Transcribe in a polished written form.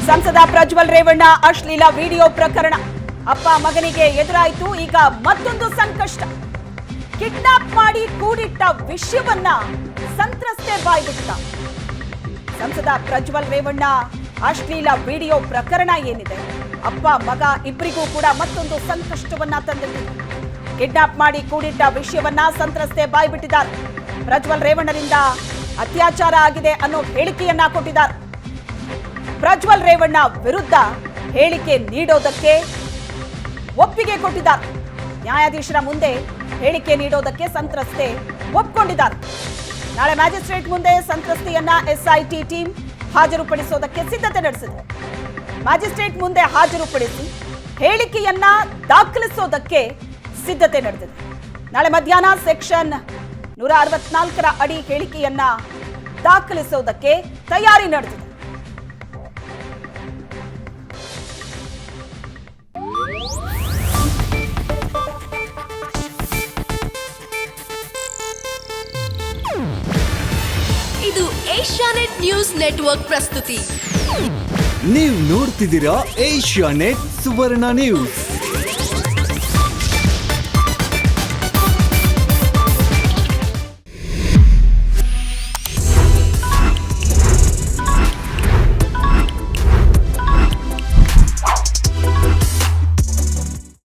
ಸಂಸದ ಪ್ರಜ್ವಲ್ ರೇವಣ್ಣ ಅಶ್ಲೀಲ ವಿಡಿಯೋ ಪ್ರಕರಣ ಅಪ್ಪ ಮಗನಿಗೆ ಎದುರಾಯಿತು. ಈಗ ಮತ್ತೊಂದು ಸಂಕಷ್ಟ. ಕಿಡ್ನಾಪ್ ಮಾಡಿ ಕೂಡಿಟ್ಟ ವಿಷಯವನ್ನ ಸಂತ್ರಸ್ತೆ ಬಾಯ್ಬಿಟ್ಟ. ಸಂಸದ ಪ್ರಜ್ವಲ್ ರೇವಣ್ಣ ಅಶ್ಲೀಲ ವಿಡಿಯೋ ಪ್ರಕರಣ ಏನಿದೆ, ಅಪ್ಪ ಮಗ ಇಬ್ಬರಿಗೂ ಕೂಡ ಮತ್ತೊಂದು ಸಂಕಷ್ಟವನ್ನ ತಂದಿದೆ. ಕಿಡ್ನಾಪ್ ಮಾಡಿ ಕೂಡಿಟ್ಟ ವಿಷಯವನ್ನ ಸಂತ್ರಸ್ತೆ ಬಾಯ್ಬಿಟ್ಟಿದ್ದಾರೆ. ಪ್ರಜ್ವಲ್ ರೇವಣ್ಣರಿಂದ ಅತ್ಯಾಚಾರ ಆಗಿದೆ ಅನ್ನೋ ಹೇಳಿಕೆಯನ್ನ ಕೊಟ್ಟಿದ್ದಾರೆ. ಪ್ರಜ್ವಲ್ ರೇವಣ್ಣ ವಿರುದ್ಧ ಹೇಳಿಕೆ ನೀಡೋದಕ್ಕೆ ಒಪ್ಪಿಗೆ ಕೊಟ್ಟಿದ್ದಾರೆ. ನ್ಯಾಯಾಧೀಶರ ಮುಂದೆ ಹೇಳಿಕೆ ನೀಡೋದಕ್ಕೆ ಸಂತ್ರಸ್ತೆ ಒಪ್ಪಿಕೊಂಡಿದ್ದಾರೆ. ನಾಳೆ ಮ್ಯಾಜಿಸ್ಟ್ರೇಟ್ ಮುಂದೆ ಸಂತ್ರಸ್ತೆಯನ್ನ ಎಸ್ಐಟಿ ಟೀಮ್ ಹಾಜರುಪಡಿಸೋದಕ್ಕೆ ಸಿದ್ಧತೆ ನಡೆಸಿದೆ. ಮ್ಯಾಜಿಸ್ಟ್ರೇಟ್ ಮುಂದೆ ಹಾಜರುಪಡಿಸಿ ಹೇಳಿಕೆಯನ್ನ ದಾಖಲಿಸೋದಕ್ಕೆ ಸಿದ್ಧತೆ ನಡೆದಿದೆ. ನಾಳೆ ಮಧ್ಯಾಹ್ನ ಸೆಕ್ಷನ್ 164 ಅಡಿ ಹೇಳಿಕೆಯನ್ನ ದಾಖಲಿಸೋದಕ್ಕೆ ತಯಾರಿ ನಡೆದಿದೆ. ಇದು ಏಷ್ಯಾನೆಟ್ ನ್ಯೂಸ್ ನೆಟ್ವರ್ಕ್ ಪ್ರಸ್ತುತಿ. ನೀವು ನೋಡ್ತಿದ್ದೀರಾ ಏಷ್ಯಾನೆಟ್ ಸುವರ್ಣ ನ್ಯೂಸ್.